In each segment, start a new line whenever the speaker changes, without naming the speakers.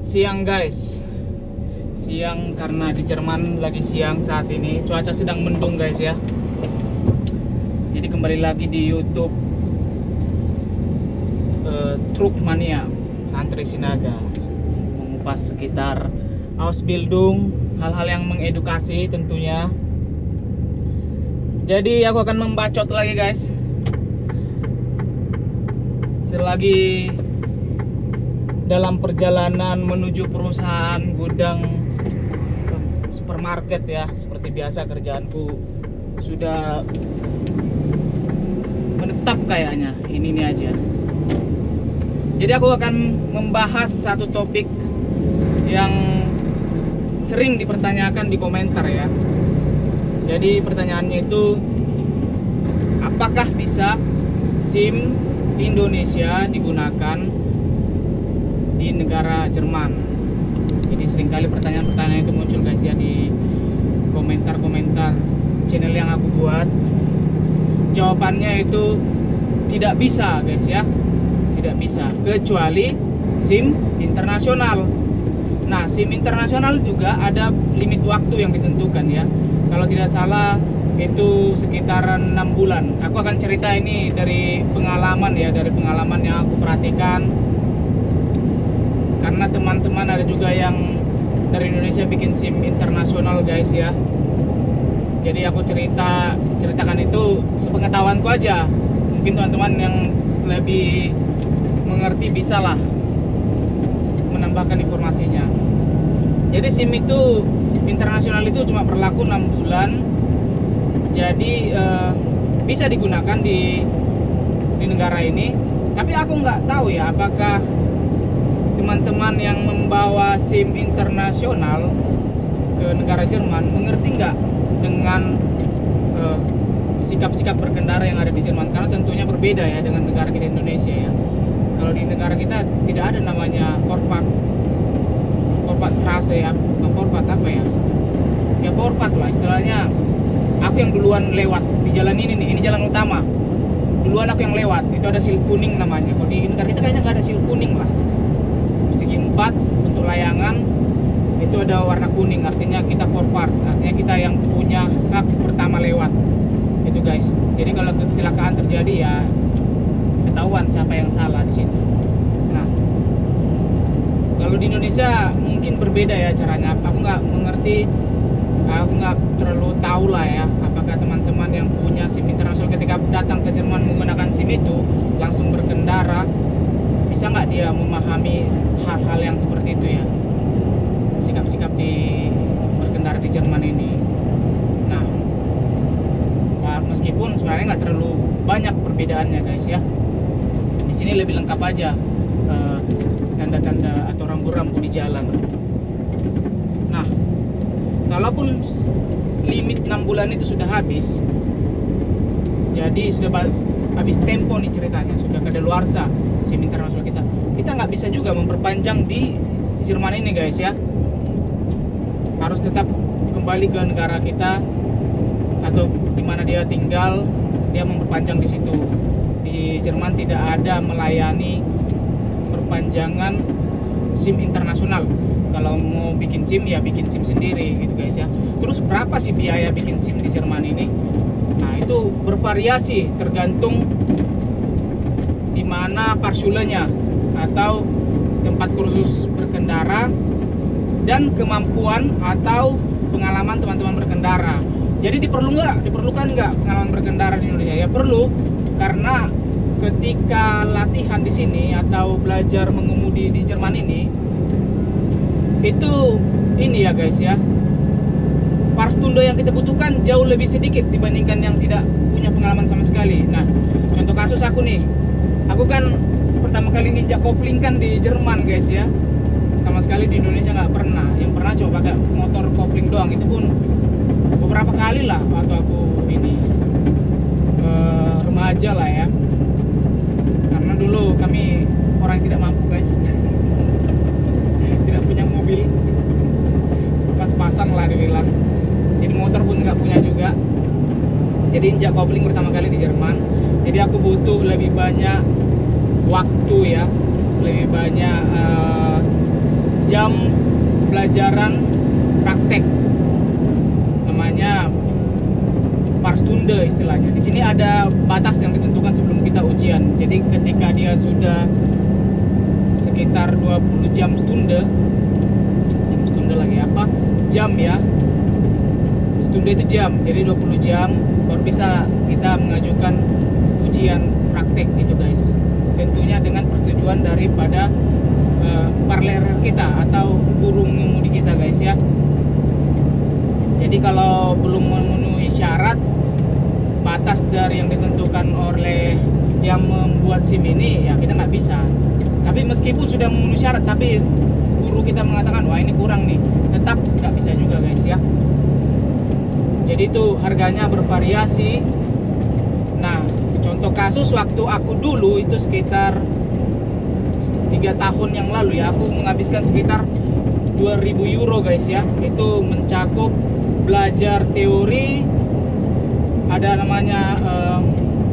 Siang guys, siang karena di Jerman lagi siang saat ini, cuaca sedang mendung guys ya. Jadi kembali lagi di YouTube Truk Mania Andre Sinaga, mengupas sekitar Ausbildung, hal-hal yang mengedukasi tentunya. Jadi aku akan membacot lagi guys. Selagi dalam perjalanan menuju perusahaan gudang supermarket ya, seperti biasa kerjaanku sudah menetap kayaknya, ini aja. Jadi aku akan membahas satu topik yang sering dipertanyakan di komentar ya. Jadi pertanyaannya itu, apakah bisa SIM Indonesia digunakan di negara Jerman? Jadi seringkali pertanyaan-pertanyaan itu muncul guys ya di komentar-komentar channel yang aku buat. Jawabannya itu tidak bisa guys ya, tidak bisa, kecuali SIM internasional. Nah, SIM internasional juga ada limit waktu yang ditentukan ya. Kalau tidak salah itu sekitaran 6 bulan. Aku akan cerita ini dari pengalaman ya, dari pengalaman yang aku perhatikan. Karena teman-teman ada juga yang dari Indonesia bikin SIM internasional guys ya. Jadi aku ceritakan itu sepengetahuanku aja. Mungkin teman-teman yang lebih mengerti bisa lah menambahkan informasinya. Jadi SIM itu internasional itu cuma berlaku 6 bulan. Jadi bisa digunakan di negara ini. Tapi aku nggak tahu ya, apakah teman-teman yang membawa SIM internasional ke negara Jerman mengerti nggak dengan sikap-sikap berkendara yang ada di Jerman, karena tentunya berbeda ya dengan negara kita Indonesia ya. Kalau di negara kita tidak ada namanya Vorfahrtstraße ya, bukan Vorfahrt apa ya? Ya Vorfahrt lah istilahnya. Aku yang duluan lewat di jalan ini nih, ini jalan utama. Duluan aku yang lewat, itu ada sil kuning namanya. Kalau di negara kita kayaknya nggak ada sil kuning lah. Segi 4 untuk layangan itu ada warna kuning, artinya kita Vorfahrt, artinya kita yang punya hak pertama lewat itu guys. Jadi kalau kecelakaan terjadi ya ketahuan siapa yang salah di situ. Nah, kalau di Indonesia mungkin berbeda ya caranya. Aku nggak mengerti, aku nggak terlalu tahu lah ya, apakah teman-teman yang punya SIM internasional ketika datang ke Jerman menggunakan SIM itu langsung berkendara, bisa nggak dia memahami hal-hal yang seperti itu ya, sikap-sikap di berkendara di Jerman ini. Nah, meskipun sebenarnya nggak terlalu banyak perbedaannya guys ya, di sini lebih lengkap aja tanda-tanda atau rambu-rambu di jalan. Nah, kalaupun limit 6 bulan itu sudah habis, jadi sudah habis tempo nih ceritanya, sudah kadaluarsa SIM internasional kita nggak bisa juga memperpanjang di Jerman ini guys ya. Harus tetap kembali ke negara kita atau di mana dia tinggal, dia memperpanjang di situ. Di Jerman tidak ada melayani perpanjangan SIM internasional. Kalau mau bikin SIM ya bikin SIM sendiri gitu guys ya. Terus berapa sih biaya bikin SIM di Jerman ini? Nah, itu bervariasi tergantung di mana parsulenya atau tempat kursus berkendara dan kemampuan atau pengalaman teman-teman berkendara. Jadi diperlukan nggak pengalaman berkendara di Indonesia? Ya perlu, karena ketika latihan di sini atau belajar mengemudi di Jerman itu ya guys ya, Fahrstundo yang kita butuhkan jauh lebih sedikit dibandingkan yang tidak punya pengalaman sama sekali. Nah, contoh kasus aku nih, aku kan pertama kali nginjak kopling kan di Jerman guys ya, sama sekali di Indonesia nggak pernah. Yang pernah coba pakai motor kopling doang, itu pun beberapa kali lah waktu aku ini remaja lah ya, karena dulu kami orang yang tidak mampu guys. Tidak punya mobil, pas-pasan lah dibilang, jadi motor pun nggak punya juga. Jadi injak kopling pertama kali di Jerman, jadi aku butuh lebih banyak waktu ya, lebih banyak jam pelajaran praktek, namanya Parstunde istilahnya. Di sini ada batas yang ditentukan sebelum kita ujian. Jadi ketika dia sudah sekitar 20 jam stunde lagi apa? Jam ya. Stunde itu jam. Jadi 20 jam baru bisa kita mengajukan ujian praktek gitu guys. Tentunya dengan persetujuan daripada parler kita atau guru mengemudi kita guys ya. Jadi kalau belum memenuhi syarat batas dari yang ditentukan oleh yang membuat SIM ini, ya kita nggak bisa. Tapi meskipun sudah memenuhi syarat, tapi guru kita mengatakan wah ini kurang nih, tetap nggak bisa juga guys ya. Jadi itu harganya bervariasi. Nah, contoh kasus waktu aku dulu itu sekitar 3 tahun yang lalu ya, aku menghabiskan sekitar 2000 euro guys ya. Itu mencakup belajar teori, ada namanya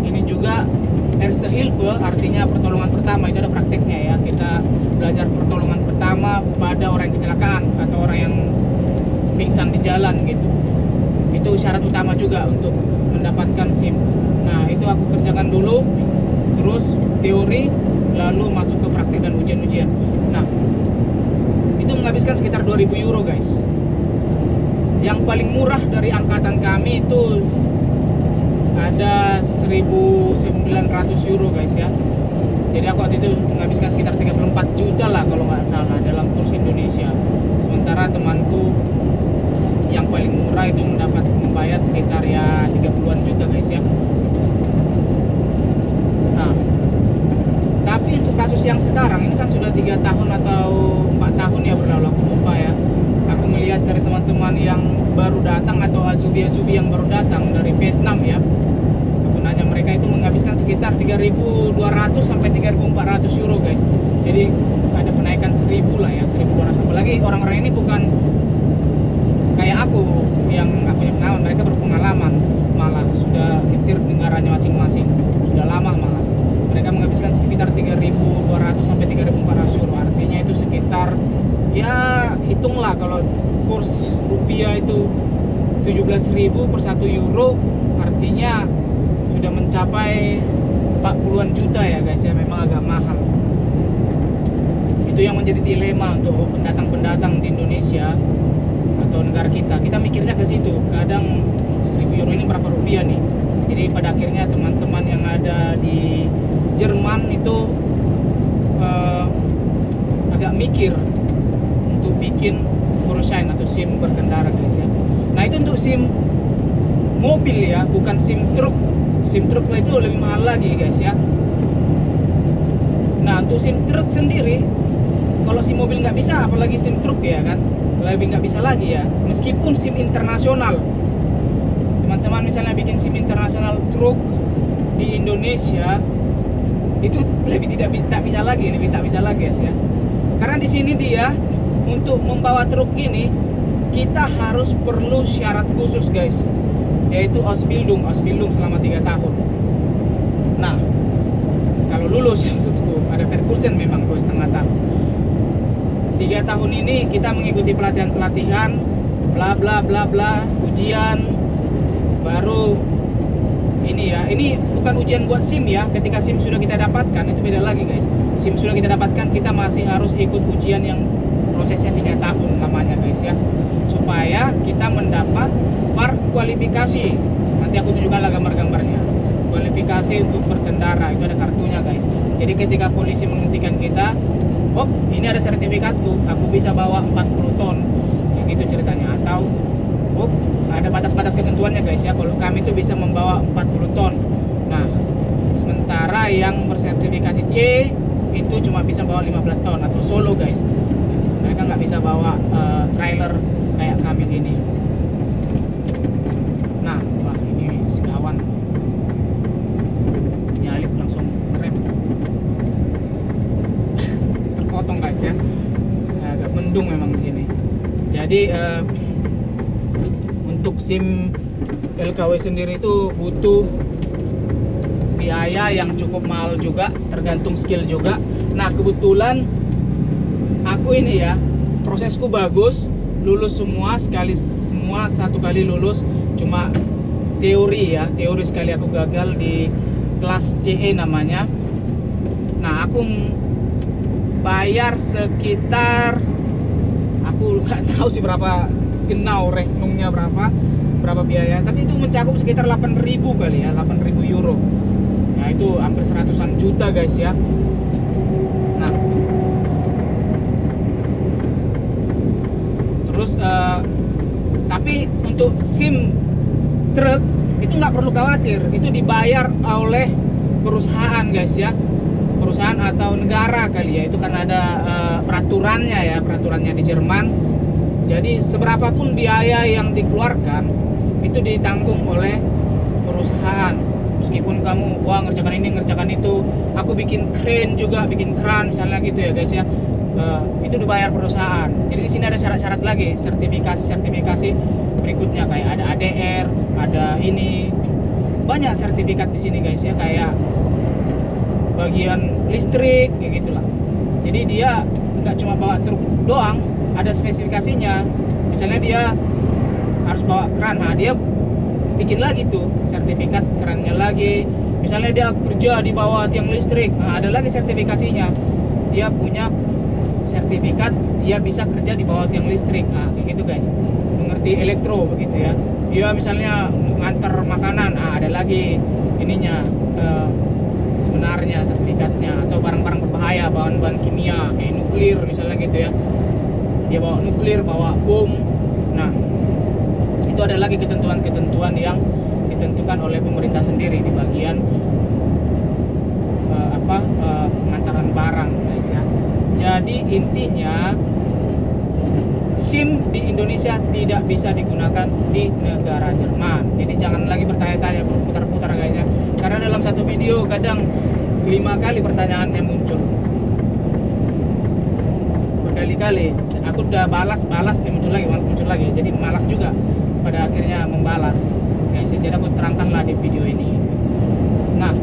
ini juga Erste Hilfe, artinya pertolongan pertama. Itu ada prakteknya ya, kita belajar pertolongan pertama pada orang yang kecelakaan atau orang yang pingsan di jalan gitu. Itu syarat utama juga untuk mendapatkan SIM. Nah itu aku kerjakan dulu, terus teori, lalu masuk ke praktek dan ujian-ujian. Nah itu menghabiskan sekitar 2000 euro guys. Yang paling murah dari angkatan kami itu ada 1900 euro guys ya. Jadi aku waktu itu menghabiskan sekitar 34 juta lah kalau nggak salah dalam kurs Indonesia. Sementara temanku yang paling murah itu membayar sekitar ya 30-an juta guys ya. Nah, tapi untuk kasus yang sekarang ini kan sudah 3 tahun atau 4 tahun ya berlalu, aku lupa ya. Aku melihat dari teman-teman yang baru datang atau azubi-azubi yang baru datang dari Vietnam ya. Aku nanya mereka itu menghabiskan sekitar 3.200 sampai 3.400 euro guys. Jadi ada penaikan 1.000 lah ya, 1.200. Apalagi orang-orang ini bukan kayak aku yang aku punya pengalaman, mereka berpengalaman, malah sudah nyetir negaranya masing-masing, sudah lama malah. Mereka menghabiskan sekitar 3.200 sampai 3.400 euro. Artinya itu sekitar ya hitunglah kalau kurs rupiah itu 17.000 per 1 euro, artinya sudah mencapai 40-an juta ya guys ya. Memang agak mahal. Itu yang menjadi dilema untuk pendatang-pendatang di Indonesia atau negara kita. Kita mikirnya ke situ. Kadang 1.000 euro ini berapa rupiah nih? Jadi pada akhirnya teman-teman yang ada di Jerman itu agak mikir untuk bikin Führerschein atau SIM berkendara guys ya. Nah itu untuk SIM mobil ya, bukan SIM truk. SIM truk itu lebih mahal lagi guys ya. Nah untuk SIM truk sendiri, kalau SIM mobil nggak bisa, apalagi SIM truk ya kan, lebih nggak bisa lagi ya. Meskipun SIM internasional, teman-teman misalnya bikin SIM internasional truk di Indonesia, itu lebih tak bisa lagi guys ya. Karena di sini dia untuk membawa truk ini kita harus perlu syarat khusus guys, yaitu Ausbildung selama 3 tahun. Nah kalau lulus maksudku ada perkursen memang 2,5 tahun. 3 tahun ini kita mengikuti pelatihan bla bla bla bla, ujian, baru ini ya, ini bukan ujian buat SIM ya. Ketika SIM sudah kita dapatkan itu beda lagi guys. SIM sudah kita dapatkan, kita masih harus ikut ujian yang prosesnya 3 tahun lamanya guys ya, supaya kita mendapat VAR kualifikasi. Nanti aku tunjukkan gambar-gambarnya. Kualifikasi untuk berkendara itu ada kartunya guys. Jadi ketika polisi menghentikan kita, oh ini ada sertifikatku, aku bisa bawa 40 ton kayak gitu ceritanya. Atau oh ada batas-batas ketentuannya guys ya, kalau kami tuh bisa membawa 40 ton. Nah sementara yang bersertifikasi C itu cuma bisa bawa 15 ton atau solo guys. Mereka nggak bisa bawa trailer kayak kami gini. Nah wah ini sekawan nyalip langsung rem, terpotong guys ya. Agak mendung memang di sini. Jadi untuk SIM LKW sendiri itu butuh biaya yang cukup mahal juga, tergantung skill juga. Nah kebetulan aku ini ya prosesku bagus, lulus semua satu kali lulus, cuma teori ya, teori sekali aku gagal di kelas CE namanya. Nah, aku bayar sekitar, aku nggak tahu sih berapa genau renungnya berapa biaya, tapi itu mencakup sekitar 8.000 kali ya, 8.000 euro. Nah, itu hampir 100-an juta guys ya. Nah, terus tapi untuk SIM truk itu nggak perlu khawatir, itu dibayar oleh perusahaan guys ya, perusahaan atau negara kali ya, itu kan ada peraturannya di Jerman. Jadi seberapapun biaya yang dikeluarkan itu ditanggung oleh perusahaan. Meskipun kamu ngerjakan ini ngerjakan itu, aku bikin kran misalnya gitu ya guys ya, itu dibayar perusahaan. Jadi di sini ada syarat-syarat lagi, sertifikasi berikutnya, kayak ada ADR, ada ini, banyak sertifikat di sini guys ya, kayak bagian listrik kayak gitulah. Jadi dia nggak cuma bawa truk doang, ada spesifikasinya. Misalnya dia harus bawa kran, nah dia bikin lagi tuh sertifikat kerannya lagi. Misalnya dia kerja di bawah tiang listrik, nah ada lagi sertifikasinya, dia punya sertifikat dia bisa kerja di bawah tiang listrik. Nah kayak gitu guys, mengerti elektro begitu ya. Dia misalnya ngantar makanan, nah ada lagi ininya, sebenarnya sertifikatnya. Atau barang-barang berbahaya, bahan-bahan kimia kayak nuklir misalnya gitu ya, dia bawa nuklir, bawa bom. Nah itu ada lagi ketentuan-ketentuan yang ditentukan oleh pemerintah sendiri di bagian pengantaran barang guys ya. Jadi intinya SIM di Indonesia tidak bisa digunakan di negara Jerman. Jadi jangan lagi bertanya-tanya, berputar-putar guys ya, karena dalam satu video kadang 5 kali pertanyaannya muncul, berkali-kali aku udah balas muncul lagi, jadi malas juga pada akhirnya membalas guys. Jadi aku terangkanlah di video ini. Nah,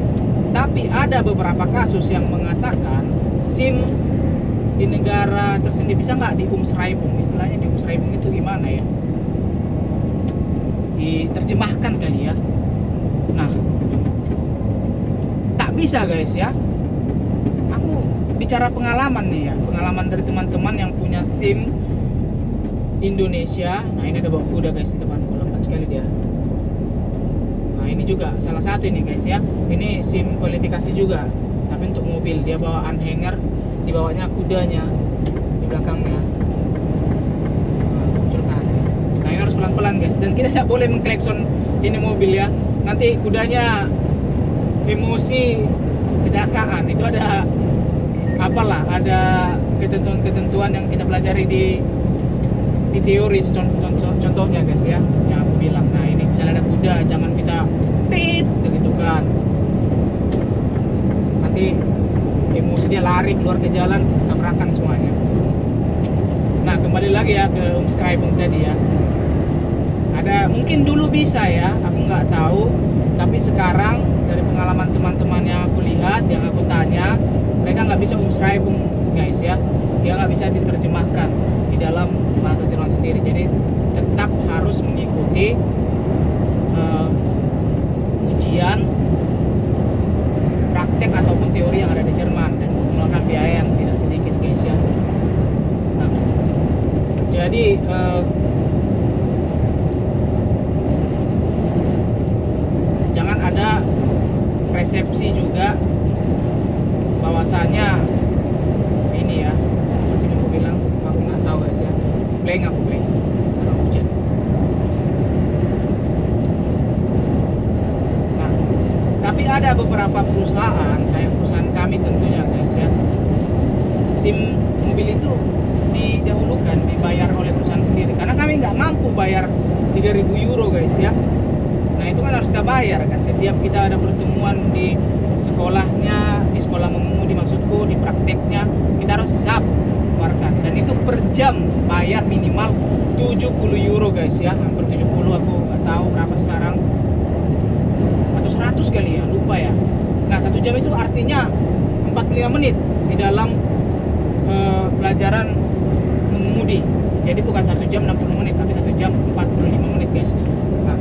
tapi ada beberapa kasus yang mengatakan SIM di negara tersendiri bisa nggak diumschreibung, istilahnya diumschreibung itu gimana ya, diterjemahkan kali ya. Nah, tak bisa guys ya. Aku bicara pengalaman nih ya, pengalaman dari teman-teman yang punya SIM Indonesia. Nah ini ada bawa kuda guys di depanku, lambat sekali dia. Nah ini juga salah satu ini guys ya, ini SIM kualifikasi juga, tapi untuk mobil dia bawa anhanger, dibawanya kudanya di belakangnya. Nah, muncul kan. Nah ini harus pelan-pelan guys, dan kita tidak boleh mengklekson ini mobil ya, nanti kudanya emosi, kecelakaan. Itu ada ada ketentuan-ketentuan yang kita pelajari di teori. Contohnya guys ya, yang aku bilang. Nah ini misalnya ada kuda, jangan kita tit gitu kan, nanti emosi dia lari keluar ke jalan, tabrakan semuanya. Nah kembali lagi ya ke umschreibung tadi ya, ada mungkin dulu bisa ya, aku nggak tahu, tapi sekarang dari pengalaman teman-teman yang aku lihat, yang aku tanya, mereka nggak bisa umschreibung guys ya, dia nggak bisa diterjemahkan di dalam bahasa Jerman sendiri. Jadi tetap harus mengikuti ujian praktek ataupun teori yang ada di Jerman, dan mengeluarkan biaya yang tidak sedikit guys ya. Nah jadi jangan ada persepsi juga bahwasanya ini ya, masih mau bilang, aku nggak tahu guys ya, blank karena hujan. Nah tapi ada beberapa perusahaan, kayak perusahaan kami tentunya guys ya, SIM mobil itu didahulukan, dibayar oleh perusahaan sendiri, karena kami nggak mampu bayar 3.000 euro guys ya. Nah itu kan harus kita bayar kan, setiap kita ada pertemuan di sekolahnya, di sekolah mengemudi maksudku, di prakteknya, kita harus keluarkan, dan itu per jam bayar minimal 70 euro guys ya, hampir 70, aku nggak tahu berapa sekarang, atau 100 kali ya, lupa ya. Nah 1 jam itu artinya 45 menit di dalam pelajaran mengemudi. Jadi bukan 1 jam 60 menit, tapi 1 jam 45 menit guys. Nah,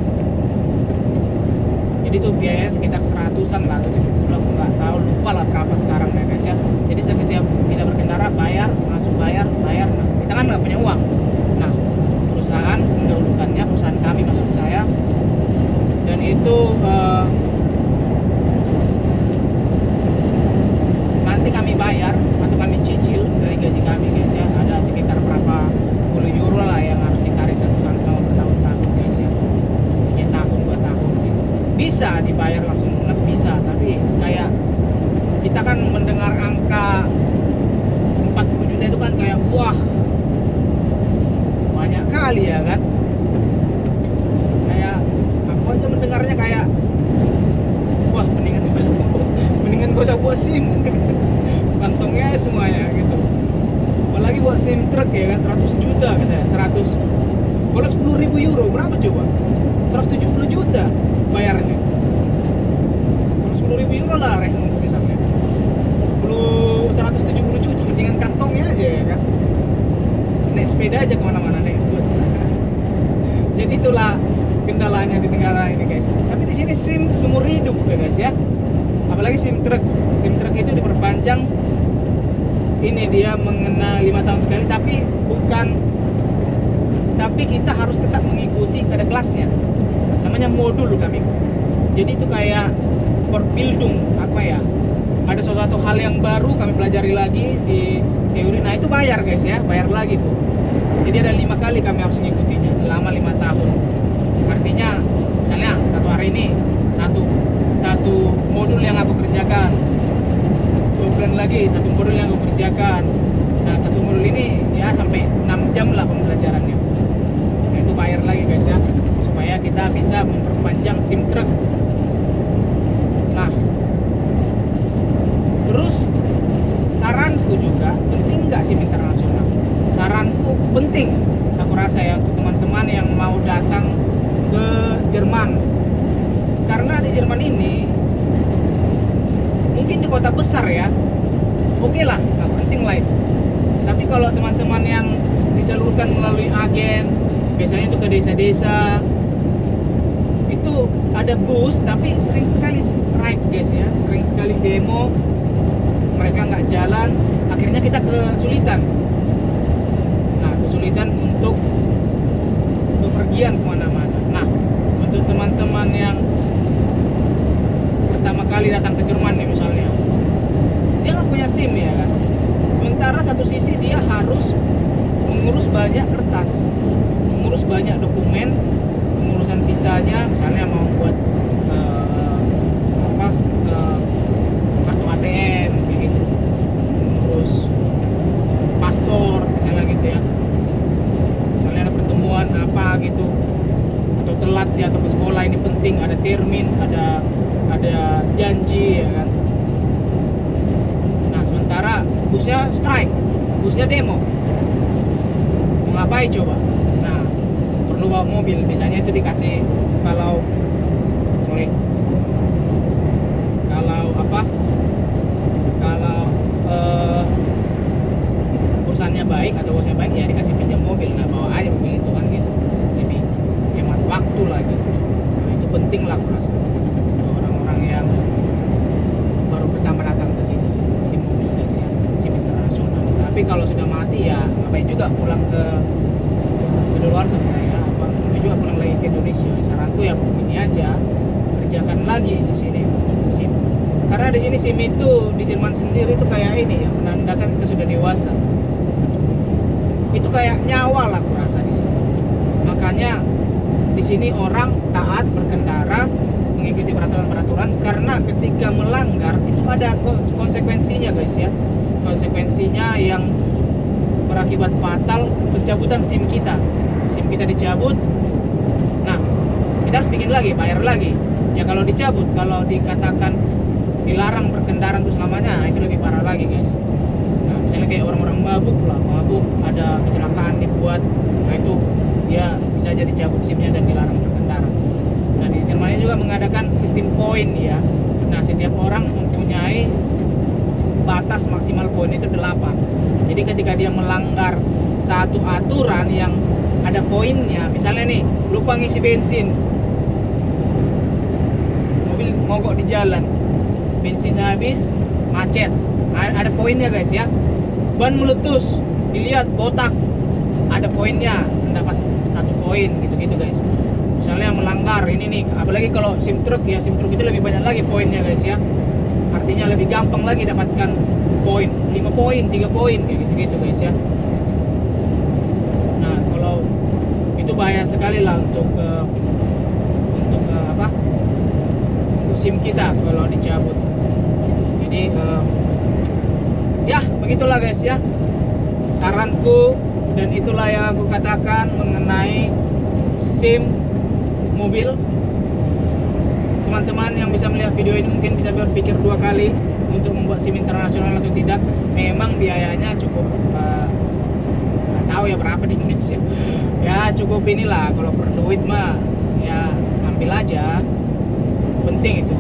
jadi itu biayanya sekitar 100-an lah atau 70, aku nggak tahu, lupa lah berapa sekarang ya guys ya. Jadi setiap kita berkendara bayar, masuk bayar. Nah, kita kan nggak punya uang. Nah, perusahaan mendahulukannya, perusahaan kami maksud saya, dan itu nanti kami bayar atau kami cicil dari gaji kami guys ya. Ada sekitar berapa puluh euro lah yang harus ditarik dari perusahaan selama bertahun-tahun guys ya. 3 tahun 2 tahun gitu. Bisa dibayar langsung lunas, bisa, tapi kayak kita kan mendengar angka 40 juta itu kan kayak wah banyak kali ya kan. Kayak aku aja mendengarnya kayak wah mendingan gak usah buat SIM. Kantongnya semuanya gitu. Apalagi buat SIM truk ya kan 100 juta katanya. 100 kalau 10.000 euro berapa coba? 170 juta bayarnya. Kalau 10.000 euro lah misalnya 170 juta, mendingan kantongnya aja ya kan. Naik sepeda aja kemana-mana, naik bus. Jadi itulah kendalanya di negara ini guys. Tapi di sini SIM seumur hidup ya guys ya. Apalagi SIM truk. SIM truk itu diperpanjang. Ini dia mengena 5 tahun sekali, tapi kita harus tetap mengikuti, ada kelasnya. Namanya modul kami. Jadi itu kayak Perbildung apa ya? Ada sesuatu hal yang baru kami pelajari lagi di teori. Nah, itu bayar guys ya, bayar lagi tuh. Jadi ada 5 kali kami harus mengikutinya selama 5 tahun. Artinya misalnya satu hari ini satu modul yang aku kerjakan, 2 bulan lagi satu modul yang aku kerjakan. Nah, satu modul ini ya sampai 6 jam lah pembelajarannya. Nah, itu bayar lagi guys ya, supaya kita bisa memperpanjang SIM truk. Nah, terus saranku juga, penting nggak SIM internasional? Saranku penting, aku rasa ya, untuk teman-teman yang mau datang ke Jerman. Karena di Jerman ini mungkin di kota besar ya, oke lah, nggak penting lah itu. Tapi kalau teman-teman yang disalurkan melalui agen, biasanya itu ke desa-desa, itu ada bus, tapi sering sekali strike guys ya, sering sekali demo, mereka nggak jalan, akhirnya kita kesulitan. Nah, kesulitan untuk bepergian kemana-mana. Nah, untuk teman-teman yang pertama kali datang ke Jerman nih misalnya, dia nggak punya SIM ya kan. Sementara satu sisi dia harus mengurus banyak kertas, mengurus banyak dokumen, pengurusan visanya, misalnya mau buat kartu ATM kayak gitu, mengurus paspor misalnya gitu ya. Misalnya ada pertemuan apa gitu, atau telat ya, atau ke sekolah ini penting, ada termin, ada janji ya kan. Nah, sementara busnya strike, busnya demo, mau ngapain coba? Nah, perlu bawa mobil, biasanya itu dikasih kalau perusahaannya baik atau bosnya baik ya dikasih pinjam mobil. Nah, bawa aja mobil itu kan gitu, lebih hemat waktu lah gitu. Nah, itu penting lah aku rasa untuk orang-orang yang baru pertama datang ke sini, SIM mobil guys ya, SIM internasional. Tapi kalau sudah mati ya ngapain juga pulang ke luar sana ya, ngapain juga pulang lagi ke Indonesia. Saranku ya ini aja, kerjakan lagi di sini SIM. Karena di sini SIM itu di Jerman sendiri itu kayak ini ya, menandakan kita sudah dewasa. Itu kayak nyawa lah aku rasa di sini. Makanya di sini orang taat berkendara, mengikuti peraturan-peraturan, karena ketika melanggar itu ada konsekuensinya guys ya. Konsekuensinya yang berakibat fatal, pencabutan SIM kita. SIM kita dicabut. Nah, kita harus bikin lagi, bayar lagi. Ya kalau dicabut, kalau dikatakan dilarang berkendara untuk selamanya, itu lebih parah lagi guys. Nah, misalnya kayak orang-orang mabuk, ada kecelakaan dibuat, nah itu dia bisa jadi cabut SIM-nya dan dilarang berkendara. Nah, di Jerman juga mengadakan sistem poin ya. Nah, setiap orang mempunyai batas maksimal poin itu 8. Jadi ketika dia melanggar satu aturan yang ada poinnya, misalnya nih lupa ngisi bensin, mobil mogok di jalan, bensinnya habis, macet, ada poinnya guys ya. Ban meletus, dilihat botak, ada poinnya, mendapat 1 poin gitu-gitu guys. Misalnya melanggar ini nih, apalagi kalau sim truk ya, sim truk itu lebih banyak lagi poinnya guys ya. Artinya lebih gampang lagi dapatkan poin, 5 poin, 3 poin kayak gitu-gitu guys ya. Nah, kalau itu bahaya sekali lah untuk SIM kita kalau dicabut. Jadi ya begitulah guys ya saranku, dan itulah yang aku katakan mengenai SIM mobil. Teman-teman yang bisa melihat video ini mungkin bisa berpikir 2 kali untuk membuat SIM internasional atau tidak. Memang biayanya cukup nggak tahu ya berapa di Indonesia ya, cukup inilah. Kalau per duit mah ya ambil aja, penting itu,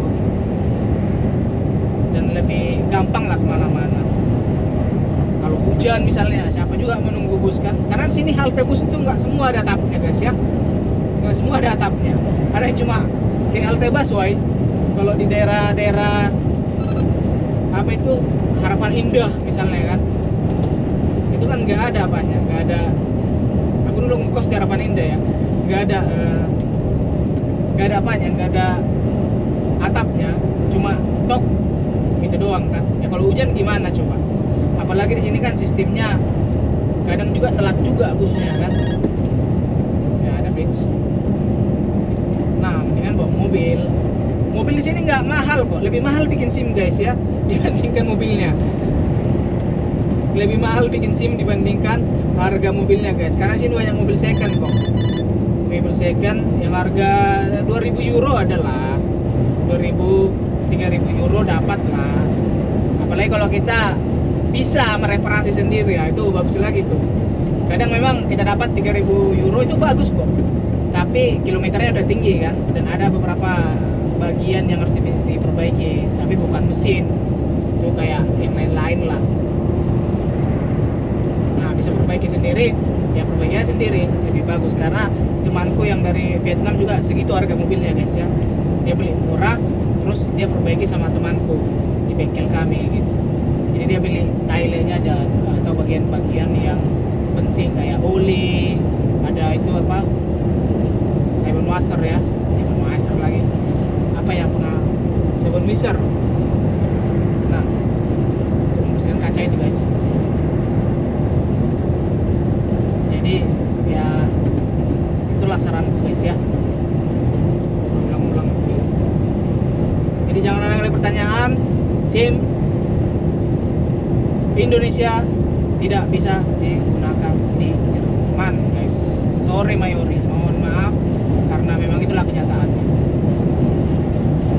dan lebih gampang lah kemana-mana. Kalau hujan misalnya, siapa juga menunggu bus kan, karena di sini halte bus itu nggak semua ada atapnya guys ya, nggak semua ada atapnya, ada yang cuma kayak halte busway. Kalau di daerah-daerah apa itu Harapan Indah misalnya kan, itu kan nggak ada apanya, nggak ada. Aku dulu ngekos di Harapan Indah ya, nggak ada apanya, nggak ada atapnya, cuma tok gitu doang kan. Ya kalau hujan gimana coba? Apalagi di sini kan sistemnya kadang juga telat juga busnya kan. Ya ada bridge. Nah, mendingan bawa mobil. Mobil di sini nggak mahal kok, lebih mahal bikin SIM guys ya dibandingkan mobilnya. Lebih mahal bikin SIM dibandingkan harga mobilnya guys. Karena sini banyak mobil second kok. Mobil second yang harga 2.000 euro adalah 2.000 3.000 euro dapat lah. Apalagi kalau kita bisa mereparasi sendiri ya, itu bagus lagi tuh. Kadang memang kita dapat 3.000 euro itu bagus kok, tapi kilometernya udah tinggi kan, dan ada beberapa bagian yang harus diperbaiki, tapi bukan mesin itu, kayak yang lain-lain lah. Nah, bisa perbaiki sendiri ya, perbaikinya sendiri lebih bagus. Karena temanku yang dari Vietnam juga segitu harga mobilnya guys ya, dia beli murah, terus dia perbaiki sama temanku di bengkel kami gitu. Jadi dia beli tailnya aja, atau bagian-bagian yang penting kayak oli, ada itu apa, seven washer ya, seven washer lagi apa ya, seven washer. Nah, untuk membersihkan kaca itu guys. Jadi ya itulah saranku guys ya, ulang-ulang. Jadi jangan ada lagi pertanyaan, SIM Indonesia tidak bisa digunakan di Jerman guys. Sorry Mayori, mohon maaf, karena memang itulah kenyataannya.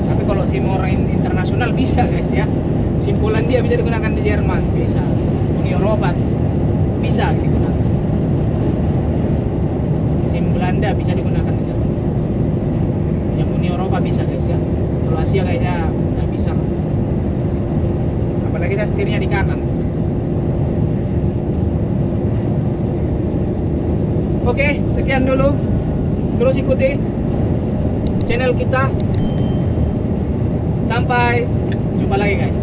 Tapi kalau SIM orang internasional bisa guys ya. SIM Polandia bisa digunakan di Jerman, bisa. Uni Eropa bisa digunakan. SIM Belanda bisa digunakan di Jerman. Yang Uni Eropa bisa guys ya. Kalau Asia kayaknya nggak bisa. Apalagi dia setirnya di kanan. Oke, sekian dulu. Terus ikuti channel kita. Sampai jumpa lagi guys.